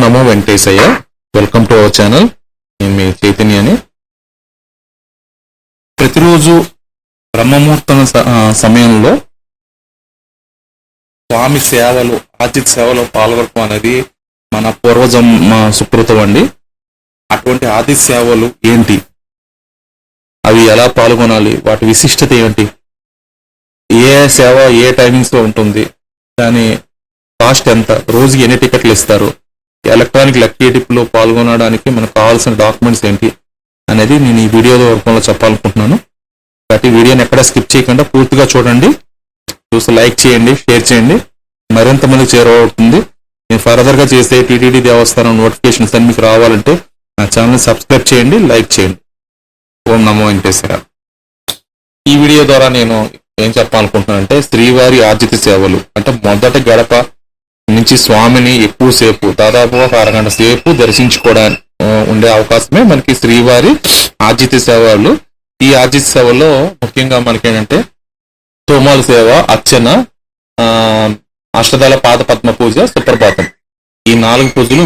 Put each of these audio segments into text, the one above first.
Namo Venkateshayya. Welcome to our channel. నేను మీ చైతన్యని. ప్రతిరోజు బ్రహ్మముహూర్తం సమయంలో స్వామి సేవలు, ఆతిథ్య సేవలో పాల్గొనడం అనేది మన పూర్వజం సుకృతం అండి. అటువంటి ఆతిథ్య సేవలు ఏంటి, అవి ఎలా పాల్గొనాలి, వాటి విశిష్టత ఏంటి, ఏ సేవ ఏ టైమింగ్స్ లో ఉంటుంది, దాని కాస్ట్ ఎంత, రోజుకి ఎన్ని టికెట్లు ఇస్తారు, ఎలక్ట్రానిక్ లక్కీ డిప్లో పాల్గొనడానికి మనకు కావాల్సిన డాక్యుమెంట్స్ ఏంటి అనేది నేను ఈ వీడియో రూపంలో చెప్పాలనుకుంటున్నాను. కాబట్టి వీడియోని ఎక్కడ స్కిప్ చేయకుండా పూర్తిగా చూడండి. చూసి లైక్ చేయండి, షేర్ చేయండి, మరింత మందికి చేరవుతుంది. నేను ఫర్దర్గా చేసే టీటీడీ దేవస్థానం నోటిఫికేషన్స్ అన్ని మీకు రావాలంటే నా ఛానల్ సబ్స్క్రైబ్ చేయండి, లైక్ చేయండి. ఓం నమో వెంకటేశ్వర. ఈ వీడియో ద్వారా నేను ఏం చెప్పాలనుకుంటున్నానంటే, శ్రీవారి ఆర్జిత సేవలు అంటే మొదట గడప నుంచి స్వామిని ఎక్కువసేపు, దాదాపుగా 1 అరగంట సేపు దర్శించుకోవడానికి ఉండే అవకాశమే మనకి శ్రీవారి ఆర్జిత సేవలు. ఈ ఆర్జిత సేవలో ముఖ్యంగా మనకి ఏంటంటే తోమాల సేవ, అర్చన, అష్టదళ పాద పద్మ పూజ, సుప్రభాతం, ఈ 4 పూజలు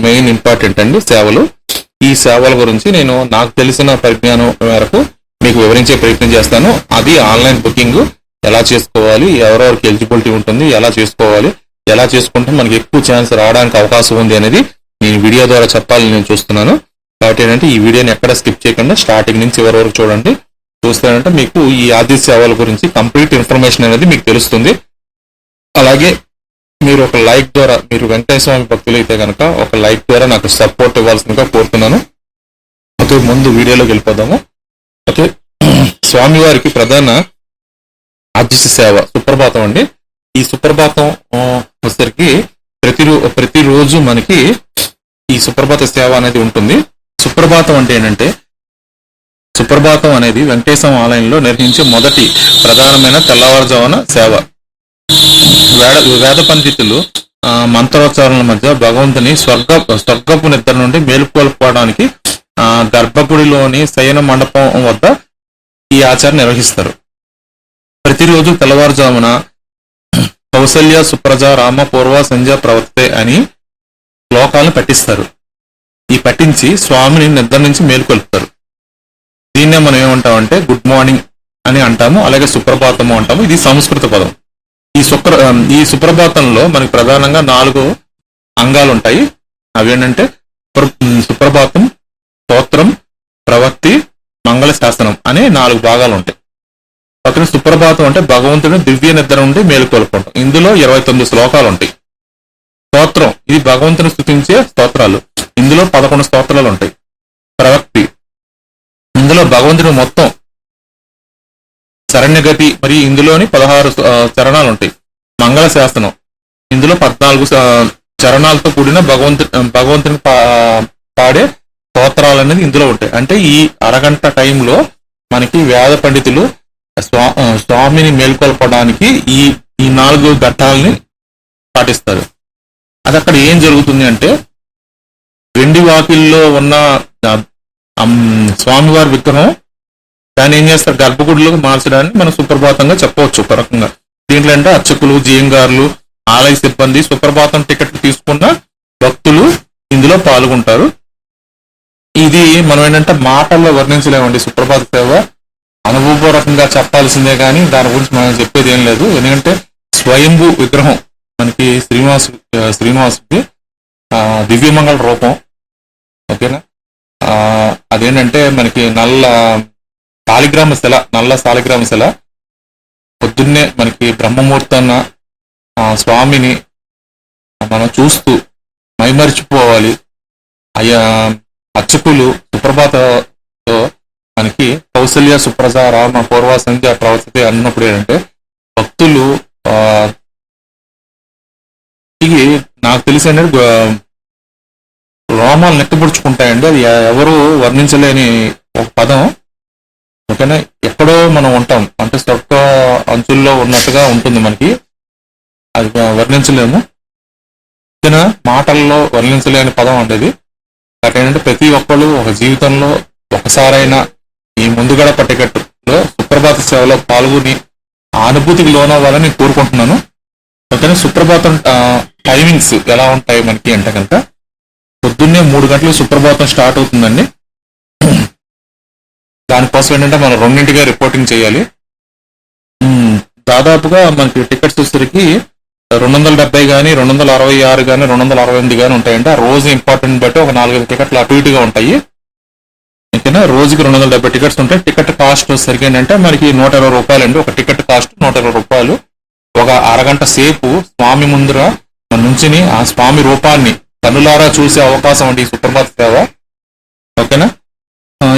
మెయిన్ ఇంపార్టెంట్ అండి సేవలు. ఈ సేవల గురించి నేను నాకు తెలిసిన పరిజ్ఞానం మేరకు మీకు వివరించే ప్రయత్నం చేస్తాను. అది ఆన్లైన్ బుకింగ్ ఎలా చేసుకోవాలి, ఎవరెవరికి ఎలిజిబిలిటీ ఉంటుంది, ఎలా చేసుకోవాలి, ఎలా చేసుకుంటే మనకి ఎక్కువ ఛాన్స్ రావడానికి అవకాశం ఉంది అనేది నేను వీడియో ద్వారా చెప్పాలని నేను చూస్తున్నాను. కాబట్టి ఏంటంటే ఈ వీడియోని ఎక్కడ స్కిప్ చేయకుండా స్టార్టింగ్ నుంచి చివరి వరకు చూడండి. చూస్తానంటే మీకు ఈ ఆర్జిత సేవల గురించి కంప్లీట్ ఇన్ఫర్మేషన్ అనేది మీకు తెలుస్తుంది. అలాగే మీరు ఒక లైక్ ద్వారా, మీరు వెంకటేశ్వర స్వామి భక్తులు అయితే కనుక ఒక లైక్ ద్వారా నాకు సపోర్ట్ ఇవ్వాల్సిందిగా కోరుతున్నాను. ఓకే, ముందు వీడియోలోకి వెళ్ళిపోదాము. ఓకే, స్వామివారికి ప్రధాన ఆర్జిత సేవ సుప్రభాతం అండి. ఈ సుప్రభాతం వచ్చేసరికి ప్రతిరోజు మనకి ఈ సుప్రభాత సేవ అనేది ఉంటుంది. సుప్రభాతం అంటే ఏంటంటే, సుప్రభాతం అనేది వెంకటేశ్వర ఆలయంలో నిర్వహించే మొదటి ప్రధానమైన తెల్లవారుజామున సేవ. వేద పండితులు మంత్రోచ్చారణల మధ్య భగవంతుని స్వర్గపు నిద్ర నుండి మేలుకొల్పుకోవడానికి గర్భగుడిలోని శయన మండపం వద్ద ఈ ఆచారం నిర్వహిస్తారు. ప్రతిరోజు తెల్లవారుజామున కౌసల్య సుప్రజ రామ పూర్వ సంధ్య ప్రవర్తే అని శ్లోకాలను పఠిస్తారు. ఈ పఠించి స్వామిని నిద్ర నుంచి మేలుకొల్పుతారు. దీన్నే మనం ఏమంటామంటే గుడ్ మార్నింగ్ అని అంటాము, అలాగే సుప్రభాతము అంటాము. ఇది సంస్కృత పదం. ఈ సుప్రభాతంలో మనకి ప్రధానంగా 4 అంగాలు ఉంటాయి. అవి ఏంటంటే సుప్రభాతం, స్తోత్రం, ప్రవక్తి, మంగళ శాసనం అనే 4 భాగాలు ఉంటాయి. పక్కన సుప్రభాతం అంటే భగవంతుని దివ్య నిద్ర నుండి మేలుకొల్పడం. ఇందులో 29 శ్లోకాలు ఉంటాయి. స్తోత్రం, ఇది భగవంతుని స్తుతించే స్తోత్రాలు. ఇందులో 11 స్తోత్రాలు ఉంటాయి. ప్రవక్తి, ఇందులో భగవంతుని మొత్తం శరణ్యగతి, మరియు ఇందులోని 16 చరణాలు ఉంటాయి. మంగళ శాసనం, ఇందులో 14 చరణాలతో కూడిన భగవంతుని పాడే స్తోత్రాలు అనేది ఇందులో ఉంటాయి. అంటే ఈ అరగంట టైంలో మనకి వేద పండితులు స్వామిని మేల్కొల్పడానికి ఈ 4 ఘట్టాలని పాటిస్తారు. అది అక్కడ ఏం జరుగుతుంది అంటే, వెండి వాకిల్లో ఉన్న స్వామివారి విగ్రహం దాన్ని ఏం చేస్తారు, గర్భగుడిలోకి మార్చడానికి మనం సుప్రభాతంగా చెప్పవచ్చు ఒక రకంగా. దీంట్లో అంటే అర్చకులు, జీఎంగారులు, ఆలయ సిబ్బంది, సుప్రభాతం టికెట్లు తీసుకున్న భక్తులు ఇందులో పాల్గొంటారు. ఇది మనం ఏంటంటే మాటల్లో వర్ణించలేమండి. సుప్రభాత సేవ అనుభవపూర్వకంగా చెప్పాల్సిందే, దాని గురించి మనం చెప్పేది ఏం లేదు. ఎందుకంటే స్వయంభూ విగ్రహం మనకి శ్రీనివాసుకి దివ్యమంగళ రూపం. ఓకేనా, అదేంటంటే మనకి నల్ల సాలిగ్రామ శిల. పొద్దున్నే మనకి బ్రహ్మముహూర్తాన్న స్వామిని మనం చూస్తూ మైమరిచిపోవాలి. అర్చకులు సుప్రభాతతో మనకి కౌసల్య సుప్రజ రామ పూర్వ సంధ్య ప్రవర్తతే అన్నప్పుడు ఏంటంటే భక్తులు నాకు తెలిసి అంటే రోమాలు నెక్కబుడుచుకుంటాయండి. అది ఎవరు వర్ణించలేని ఒక పదం. ఓకేనా, ఎక్కడో మనం ఉంటాం అంటే స్వర్గ అంచుల్లో ఉన్నట్టుగా ఉంటుంది మనకి. అది వర్ణించలేము. ఓకేనా, మాటల్లో వర్ణించలేని పదం అంటే ఏంటంటే ప్రతి ఒక్కళ్ళు ఒక జీవితంలో ఒకసారైనా ఈ ముందు గడప టికెట్లో సుప్రభాత సేవలో పాల్గొని ఆ అనుభూతికి లోనవ్వాలని నేను కోరుకుంటున్నాను. ఓకేనా, సుప్రభాతం టైమింగ్స్ ఎలా ఉంటాయి మనకి అంటే కనుక పొద్దున్నే 3 గంటలకు సుప్రభాతం స్టార్ట్ అవుతుందండి. దానికోసం ఏంటంటే మనం 2ంటిగా రిపోర్టింగ్ చేయాలి. దాదాపుగా మనకి టికెట్స్ వచ్చేసరికి 270 కానీ 266 కానీ 268 కానీ ఉంటాయండి. ఆ రోజు ఇంపార్టెంట్ బట్టి ఒక 4-5 టికెట్లు అటు ఇటుగా ఉంటాయి. ఓకేనా, రోజుకి 270 టికెట్స్ ఉంటాయి. టికెట్ కాస్ట్ వచ్చేసరికి ఏంటంటే మనకి 120 రూపాయలు అండి. ఒక టికెట్ కాస్ట్ 120 రూపాయలు. ఒక అరగంట సేపు స్వామి ముందర నుంచుని ఆ స్వామి రూపాన్ని కన్నులారా చూసే అవకాశం అండి ఈ సుప్రభాత సేవ. ఓకేనా,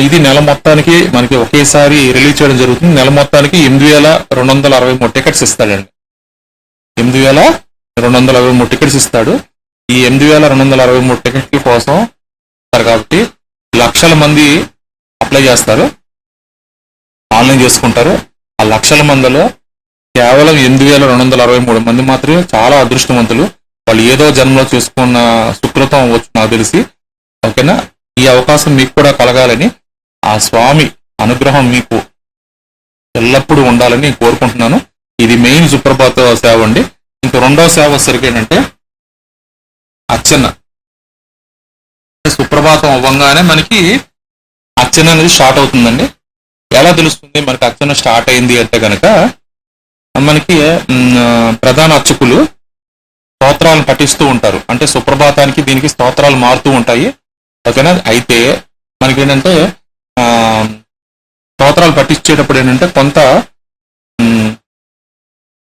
ఇది నెల మొత్తానికి మనకి ఒకేసారి రిలీజ్ చేయడం జరుగుతుంది. నెల మొత్తానికి 8,263 టికెట్స్ ఇస్తాడండి. 8,263 టికెట్స్ ఇస్తాడు. ఈ 8,263 టికెట్ల కోసం కాబట్టి లక్షల మంది అప్లై చేస్తారు, ఆన్లైన్ చేసుకుంటారు. ఆ లక్షల మందిలో కేవలం 8,263 మంది మాత్రమే చాలా అదృష్టవంతులు. వాళ్ళు ఏదో జన్మలో చేసుకున్న సుకృతం వచ్చు నాకు తెలిసి. ఓకేనా, ఈ అవకాశం మీకు కూడా కలగాలని, ఆ స్వామి అనుగ్రహం మీకు ఎల్లప్పుడూ ఉండాలని కోరుకుంటున్నాను. ఇది మెయిన్ సుప్రభాత సేవ అండి. ఇంక రెండవ సేవ వచ్చేసరికి ఏంటంటే అర్చన. సుప్రభాతం అవ్వంగానే మనకి అర్చన అనేది స్టార్ట్ అవుతుందండి. ఎలా తెలుస్తుంది మనకి అర్చన స్టార్ట్ అయింది అంటే కనుక, మనకి ప్రధాన అర్చకులు స్తోత్రాలను పఠిస్తూ ఉంటారు. అంటే సుప్రభాతానికి దీనికి స్తోత్రాలు మారుతూ ఉంటాయి. ఓకేనా, అయితే మనకి ఏంటంటే స్తోత్రాలు పఠించేటప్పుడు ఏంటంటే కొంత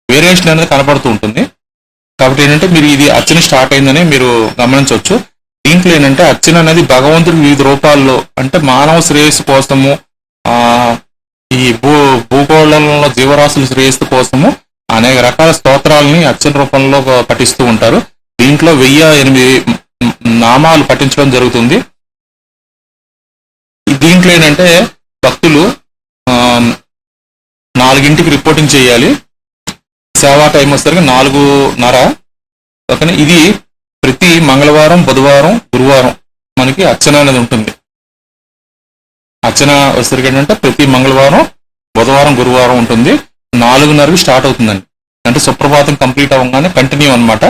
వేరియేషన్ అనేది కనపడుతూ ఉంటుంది. కాబట్టి ఏంటంటే మీరు ఇది అర్చన స్టార్ట్ అయిందని మీరు గమనించవచ్చు. దీంట్లో ఏంటంటే అర్చన అనేది భగవంతుడి వివిధ రూపాల్లో, అంటే మానవ శ్రేయస్సు కోసము, ఈ భూగోళంలో జీవరాశుల శ్రేయస్సు కోసము అనేక రకాల స్తోత్రాలని అర్చన రూపంలో పఠిస్తూ ఉంటారు. దీంట్లో 1008 నామాలు పఠించడం జరుగుతుంది. దీంట్లో ఏంటంటే భక్తులు 4ంటికి రిపోర్టింగ్ చేయాలి. సేవా టైం వచ్చేసరికి 4:30. ఓకేనా, ఇది ప్రతి మంగళవారం, బుధవారం, గురువారం మనకి అర్చన అనేది ఉంటుంది. అర్చన వచ్చేసరికి ఏంటంటే ప్రతి మంగళవారం, బుధవారం, గురువారం ఉంటుంది. 4:30కి స్టార్ట్ అవుతుందండి. అంటే సుప్రభాతం కంప్లీట్ అవ్వగానే కంటిన్యూ అనమాట.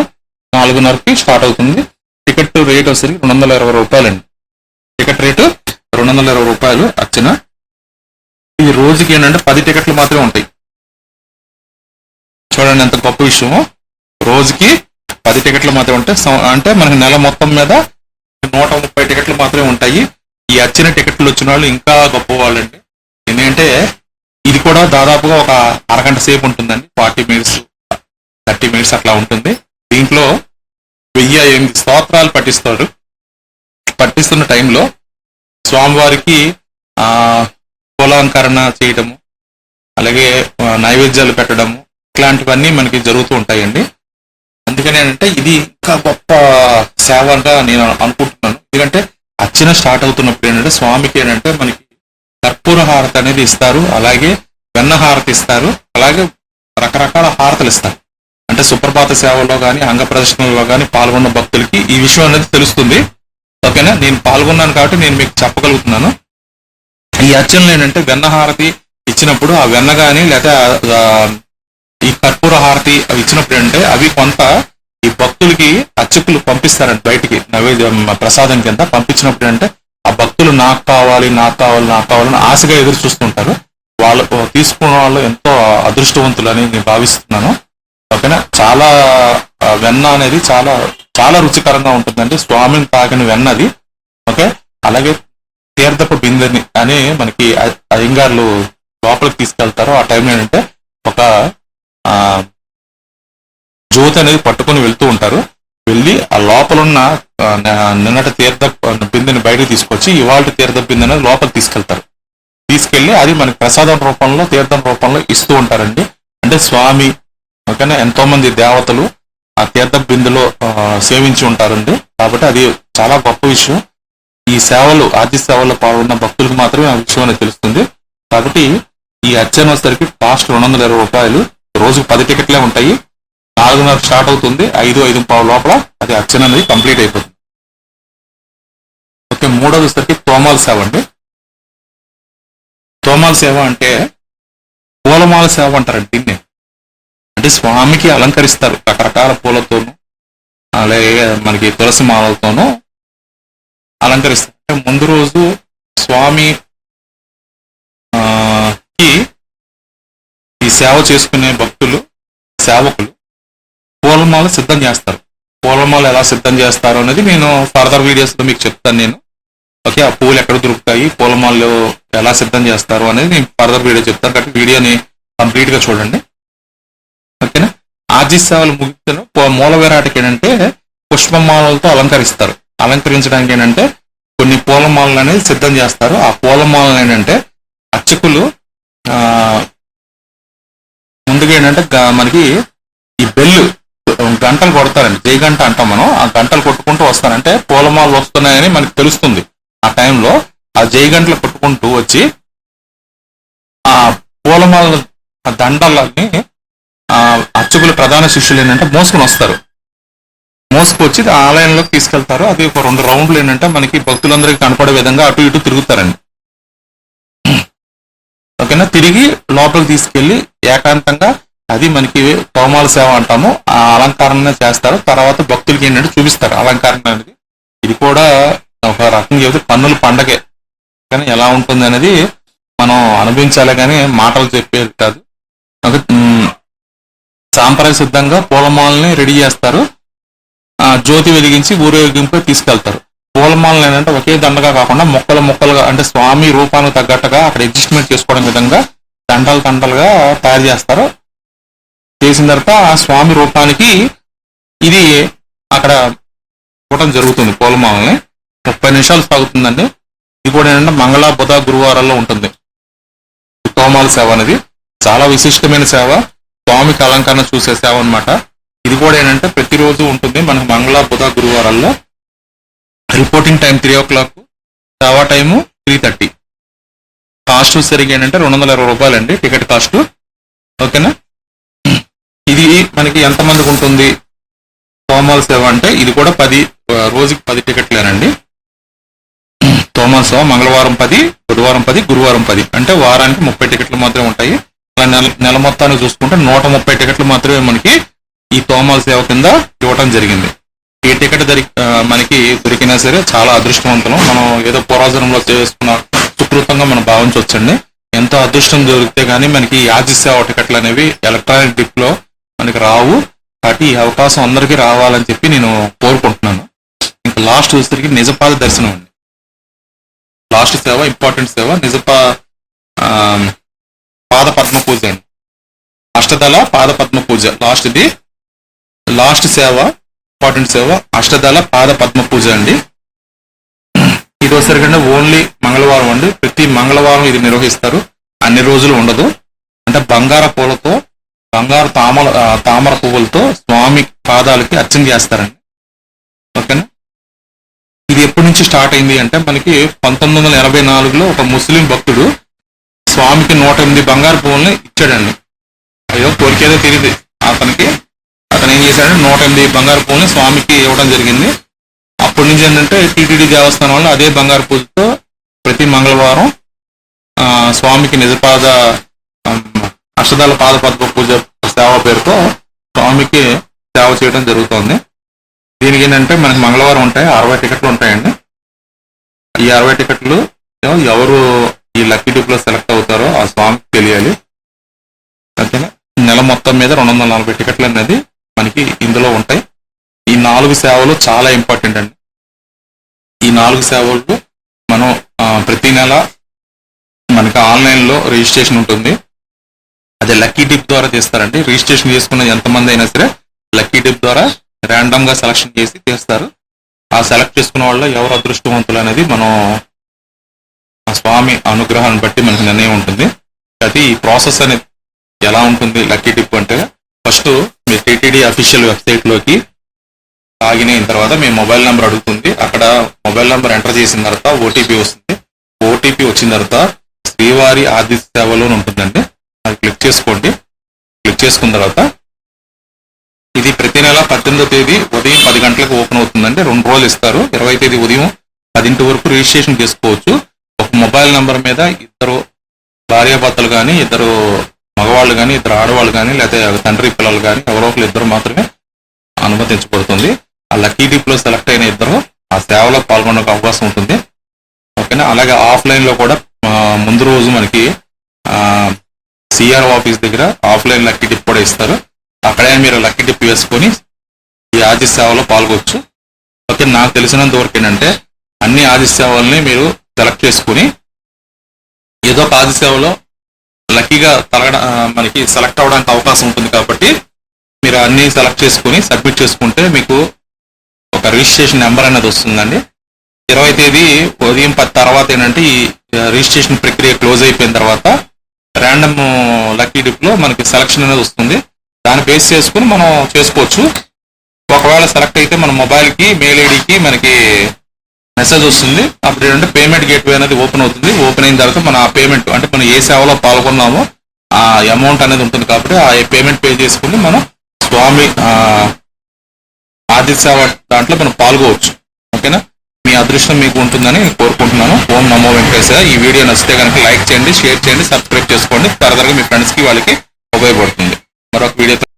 4:30కి స్టార్ట్ అవుతుంది. టికెట్ రేట్ వచ్చేసరికి 220 రూపాయలండి. టికెట్ రేటు 220 రూపాయలు అర్చన. ఇది రోజుకి ఏంటంటే 10 టికెట్లు మాత్రమే ఉంటాయి. చూడండి ఎంత గొప్ప విషయమో. రోజుకి 10 టికెట్లు మాత్రమే ఉంటాయి. అంటే మనకి నెల మొత్తం మీద 130 టికెట్లు మాత్రమే ఉంటాయి. ఈ అర్చన టికెట్లు వచ్చిన వాళ్ళు ఇంకా గొప్ప వాళ్ళండి. ఎందుకంటే ఇది కూడా దాదాపుగా ఒక అరగంట సేపు ఉంటుందండి. 40 మినిట్స్ 30 మినిట్స్ అట్లా ఉంటుంది. దీంట్లో 1008 స్తోత్రాలు పఠిస్తారు. పఠిస్తున్న టైంలో స్వామివారికి పూలాలంకరణ చేయటము, అలాగే నైవేద్యాలు పెట్టడము, ఇట్లాంటివన్నీ మనకి జరుగుతూ ఉంటాయండి. అందుకని ఏంటంటే ఇది ఇంకా గొప్ప సేవ అంటా నేను అనుకుంటున్నాను. ఎందుకంటే అర్చన స్టార్ట్ అవుతున్నప్పుడు ఏంటంటే స్వామికి ఏంటంటే మనకి కర్పూర హారతి అనేది ఇస్తారు, అలాగే వెన్న హారతి ఇస్తారు, అలాగే రకరకాల హారతలు ఇస్తారు. అంటే సుప్రభాత సేవలో కానీ అంగ ప్రదర్శనలో కానీ పాల్గొన్న భక్తులకి ఈ విషయం అనేది తెలుస్తుంది. ఓకేనా, నేను పాల్గొన్నాను కాబట్టి నేను మీకు చెప్పగలుగుతున్నాను. ఈ అర్చనలు ఏంటంటే వెన్న హారతి ఇచ్చినప్పుడు ఆ వెన్న కానీ లేదా ఈ కర్పూర హారతి అవి ఇచ్చినప్పుడు ఏంటంటే అవి కొంత ఈ భక్తులకి అర్చకులు పంపిస్తారండి బయటికి నైవేద్యం ప్రసాదం కింద పంపించినప్పుడు అంటే ఆ భక్తులు నాకు కావాలి నాకు కావాలి నాకు కావాలని ఆశగా ఎదురు చూస్తుంటారు. వాళ్ళు తీసుకున్న వాళ్ళు ఎంతో అదృష్టవంతులని నేను భావిస్తున్నాను. ఓకేనా, చాలా వెన్న అనేది చాలా చాలా రుచికరంగా ఉంటుందండి. స్వామిని తాగిన వెన్నది. ఓకే, అలాగే తీర్థపు బిందెని అని మనకి అయ్యంగార్లు లోపలికి తీసుకెళ్తారు. ఆ టైంలో ఏంటంటే ఒక జ్యోతి అనేది పట్టుకొని వెళ్తూ ఉంటారు. వెళ్ళి ఆ లోపలున్న నిన్నటి తీర్థ బిందెని బయటకు తీసుకొచ్చి ఇవాళ తీర్థ బిందె అనేది లోపలికి తీసుకెళ్తారు. తీసుకెళ్లి అది మనకి ప్రసాదం రూపంలో తీర్థం రూపంలో ఇస్తూ ఉంటారండి. అంటే స్వామి ఓకేనా ఎంతో మంది దేవతలు ఆ తీర్థ బిందెలో సేవించి ఉంటారండి. కాబట్టి అది చాలా గొప్ప విషయం. ఈ సేవలు ఆది సేవల్లో పాల్గొన్న భక్తులకు మాత్రమే ఆ విషయం అనేది తెలుస్తుంది. కాబట్టి ఈ అర్చన వచ్చేసరికి కాస్ట్ 220 రూపాయలు. రోజుకు 10 టికెట్లే ఉంటాయి. 4:30 స్టార్ట్ అవుతుంది. 5-5:15 లోపల అది అర్చన అనేది కంప్లీట్ అయిపోతుంది. ఓకే, మూడోది వచ్చేసరికి తోమాల సేవ అండి. తోమాల సేవ అంటే పూలమాల సేవ అంటారండి దీన్ని. అంటే స్వామికి అలంకరిస్తారు రకరకాల పూలతోనూ, అలాగే మనకి తులసి మాలలతోనూ అలంకరిస్తారు. అంటే ముందు రోజు స్వామి కి ఈ సేవ చేసుకునే భక్తులు సేవకులు పూలమాల సిద్ధం చేస్తారు. పూలమాల ఎలా సిద్ధం చేస్తారు అనేది నేను ఫర్దర్ వీడియోస్ లో మీకు చెప్తాను. నేను ఓకే, ఆ పూలు ఎక్కడ దొరుకుతాయి, పూలమాలలు ఎలా సిద్ధం చేస్తారు అనేది నేను ఫర్దర్ వీడియో చెప్తాను. కాబట్టి వీడియోని కంప్లీట్ గా చూడండి. ఓకేనా. ఆర్జీ సేవలు ముగిసిన మూల విరాటకి ఏంటంటే పుష్పమాలలతో అలంకరిస్తారు. అలంకరించడానికి ఏంటంటే కొన్ని పూలమాలలు అనేది సిద్ధం చేస్తారు. ఆ పూలమాలలు ఏంటంటే అర్చకులు ముందుగా ఏంటంటే మనకి ఈ బెల్లు గంటలు కొడతారండి, జై గంట అంటాం మనం. ఆ గంటలు కొట్టుకుంటూ వస్తారంటే పూలమాలలు వస్తున్నాయని మనకి తెలుస్తుంది. ఆ టైంలో ఆ జై గంటలు కొట్టుకుంటూ వచ్చి ఆ పూలమాల దండలన్నీ అర్చకులు ప్రధాన శిష్యులు ఏంటంటే మోసుకుని వస్తారు. మోసుకొచ్చి ఆలయంలోకి తీసుకెళ్తారు. అది ఒక 2 రౌండ్లు ఏంటంటే మనకి భక్తులందరికీ కనపడే విధంగా అటు ఇటు తిరుగుతారండి. ఓకేనా. తిరిగి లోపలికి తీసుకెళ్లి ఏకాంతంగా, అది మనకి తోమాల సేవ అంటాము, ఆ అలంకరణ చేస్తారు. తర్వాత భక్తులకి ఏంటంటే చూపిస్తారు అలంకరణ అనేది. ఇది కూడా ఒక రకంగా చెబితే కన్నుల పండగే, కానీ ఎలా ఉంటుంది అనేది మనం అనుభవించాలి కానీ మాటలు చెప్పేది కాదు. సాంప్రదాయ సిద్ధంగా పూలమాలని రెడీ చేస్తారు. జ్యోతి వెలిగించి ఊరేగింపు తీసుకెళ్తారు. పూలమాలను ఏంటంటే ఒకే దండగా కాకుండా ముక్కలుగా అంటే స్వామి రూపానికి తగ్గట్టుగా అక్కడ అడ్జస్ట్మెంట్ చేసుకోవడం విధంగా దండలుగా తయారు చేస్తారు. చేసిన తర్వాత ఆ స్వామి రూపానికి ఇది అక్కడ ఇవ్వడం జరుగుతుంది. పూలమాలని 30 నిమిషాలు సాగుతుందండి. ఇది కూడా ఏంటంటే మంగళ, బుధ, గురువారాల్లో ఉంటుంది. తోమాల సేవ అనేది చాలా విశిష్టమైన సేవ, స్వామికి అలంకరణ చూసే సేవ అనమాట. ఇది కూడా ఏంటంటే ప్రతిరోజు ఉంటుంది మనకు మంగళ, బుధ, గురువారాల్లో. రిపోర్టింగ్ టైం 3 o'clock, సేవా టైము 3:30. కాస్ట్ సరిగ్గా ఏంటంటే 220 రూపాయలండి టికెట్ కాస్ట్. ఓకేనా. ఇది మనకి ఎంతమందికి ఉంటుంది తోమాల సేవ అంటే ఇది కూడా రోజుకి 10 టికెట్లేనండి. తోమాల సేవ మంగళవారం 10, బుధవారం 10, గురువారం 10, అంటే వారానికి 30 టికెట్లు మాత్రమే ఉంటాయి. అలా నెల మొత్తాన్ని చూసుకుంటే 130 టికెట్లు మాత్రమే మనకి ఈ తోమాల సేవ కింద ఇవ్వటం జరిగింది. ఏ టికెట్ మనకి దొరికినా సరే చాలా అదృష్టవంతులం. మనం ఏదో పూర్వజనంలో చేసుకున్న సుకృతంగా మనం భావించవచ్చండి. ఎంతో అదృష్టం దొరికితే కానీ మనకి ఆర్జీ సేవ టికెట్లు అనేవి ఎలక్ట్రానిక్ డిప్ లో మనకి రావు. కాబట్టి ఈ అవకాశం అందరికీ రావాలని చెప్పి నేను కోరుకుంటున్నాను. ఇంకా లాస్ట్ వచ్చేసరికి నిజపాద దర్శనం అండి. లాస్ట్ సేవ, ఇంపార్టెంట్ సేవ పాద పద్మ పూజ అండి. అష్టదళ పాద పద్మ పూజ లాస్ట్ సేవ, ఇంపార్టెంట్ సేవ అష్టదళ పాద పద్మ పూజ అండి. ఇది వచ్చేసరికి ఓన్లీ మంగళవారం అండి. ప్రతి మంగళవారం ఇది నిర్వహిస్తారు. అన్ని రోజులు ఉండదు. అంటే బంగారు తామర పువ్వులతో స్వామి పాదాలకి అర్చన చేస్తారండి. ఓకేనా. ఇది ఎప్పటి నుంచి స్టార్ట్ అయింది అంటే మనకి 1984లో ఒక ముస్లిం భక్తుడు స్వామికి 108 బంగారు పువ్వుల్ని ఇచ్చాడండి. అయ్యో కోరికేదో తిరిగింది అతను ఏం చేశాడంటే 108 బంగారు పువ్వుల్ని స్వామికి ఇవ్వడం జరిగింది. అప్పటి నుంచి ఏంటంటే టీటీడీ దేవస్థానం వాళ్ళు అదే బంగారు పూజతో ప్రతి మంగళవారం స్వామికి నిజపాద అష్టదళ పాద పద్మ పూజ సేవ పేరుతో స్వామికి సేవ చేయడం జరుగుతుంది. దీనికి ఏంటంటే మనకి మంగళవారం ఉంటాయి 60 టికెట్లు ఉంటాయండి. ఈ 60 టికెట్లు ఎవరు ఈ లక్కీ డిప్ లో సెలెక్ట్ అవుతారో ఆ స్వామికి తెలియాలి. ఓకేనా. నెల మొత్తం మీద 240 టికెట్లు అనేది మనకి ఇందులో ఉంటాయి. ఈ 4 సేవలు చాలా ఇంపార్టెంట్ అండి. ఈ 4 సేవలు మనం ప్రతి నెల మనకి ఆన్లైన్ లో రిజిస్ట్రేషన్ ఉంటుంది. అదే లక్కీ డిప్ ద్వారా చేస్తారండి. రిజిస్ట్రేషన్ చేసుకున్న ఎంతమంది అయినా సరే లక్కీ డిప్ ద్వారా ర్యాండమ్ గా సెలక్షన్ చేసి చేస్తారు. ఆ సెలెక్ట్ చేసుకున్న వాళ్ళు ఎవరు అదృష్టవంతులు అనేది మనం స్వామి అనుగ్రహాన్ని బట్టి మనకి నిర్ణయం ఉంటుంది. అది ఈ ప్రాసెస్ అనేది ఎలా ఉంటుంది లక్కీ డిప్ అంటే, ఫస్ట్ మీ టీటీడీ అఫీషియల్ వెబ్సైట్ లోకి లాగిన్ అయిన తర్వాత మీ మొబైల్ నెంబర్ అడుగుతుంది. అక్కడ మొబైల్ నెంబర్ ఎంటర్ చేసిన తర్వాత ఓటీపీ వస్తుంది. ఓటీపీ వచ్చిన తర్వాత శ్రీవారి ఆర్జీ సేవలో ఉంటుందండి. అది క్లిక్ చేసుకోండి. క్లిక్ చేసుకున్న తర్వాత ఇది ప్రతి నెల 18వ తేదీ ఉదయం 10 గంటలకు ఓపెన్ అవుతుందండి. 2 రోజులు ఇస్తారు. 20వ తేదీ ఉదయం 10 వరకు రిజిస్ట్రేషన్ చేసుకోవచ్చు. ఒక మొబైల్ నెంబర్ మీద ఇద్దరు భార్యాభర్తలు కానీ, ఇద్దరు మగవాళ్ళు కానీ, ఇద్దరు ఆడవాళ్ళు కానీ, లేకపోతే తండ్రి పిల్లలు కానీ ఎవరో ఒకరు ఇద్దరు మాత్రమే అనుమతించబడుతుంది. ఆ లక్కీ డిప్ లో సెలెక్ట్ అయిన ఇద్దరు ఆ సేవలో పాల్గొనే అవకాశం ఉంటుంది. ఓకేనా. అలాగే ఆఫ్లైన్లో కూడా ముందు రోజు మనకి సిఆర్ ఆఫీస్ దగ్గర ఆఫ్లైన్ లక్కీ డిప్ కూడా ఇస్తారు. అక్కడే మీరు లక్కీ డిప్ వేసుకొని ఈ ఆది సేవలో పాల్గొచ్చు. ఓకే. నాకు తెలిసినంత వరకు ఏంటంటే అన్ని ఆది సేవల్ని మీరు సెలెక్ట్ చేసుకుని ఏదో ఒక ఆది సేవలో లక్కీగా మనకి సెలెక్ట్ అవ్వడానికి అవకాశం ఉంటుంది. కాబట్టి మీరు అన్ని సెలెక్ట్ చేసుకుని సబ్మిట్ చేసుకుంటే మీకు ఒక రిజిస్ట్రేషన్ నెంబర్ అనేది వస్తుందండి. 20వ తేదీ ఉదయం 10 తర్వాత ఏంటంటే ఈ రిజిస్ట్రేషన్ ప్రక్రియ క్లోజ్ అయిపోయిన తర్వాత ర్యాండమ్ లక్కీ డిప్ లో మనకి సెలక్షన్ అనేది వస్తుంది. దాన్ని బేస్ చేసుకుని మనం చేసుకోవచ్చు. ఒకవేళ సెలెక్ట్ అయితే మన మొబైల్కి మెయిల్ ఐడికి మనకి మెసేజ్ వస్తుంది. అప్పుడు ఏంటంటే పేమెంట్ గేట్వే అనేది ఓపెన్ అవుతుంది. ఓపెన్ అయిన తర్వాత మన పేమెంట్ అంటే మనం ఏ సేవలో పాల్గొన్నామో ఆ అమౌంట్ అనేది ఉంటుంది. కాబట్టి ఆ పేమెంట్ పే చేసుకుని మనం స్వామి ఆది సేవ దాంట్లో మనం పాల్గొవచ్చు. ఓకేనా. మీ అదృష్టం మీకు ఉంటుందని కోరుకుంటున్నాను. ఓం నమో వెంకటేశ్వర. ఈ వీడియో నచ్చితే కనుక లైక్ చేయండి, షేర్ చేయండి, సబ్స్క్రైబ్ చేసుకోండి. ఫర్దర్గా మీ ఫ్రెండ్స్కి వాళ్ళకి ఉపయోగపడుతుంది. మరొక వీడియో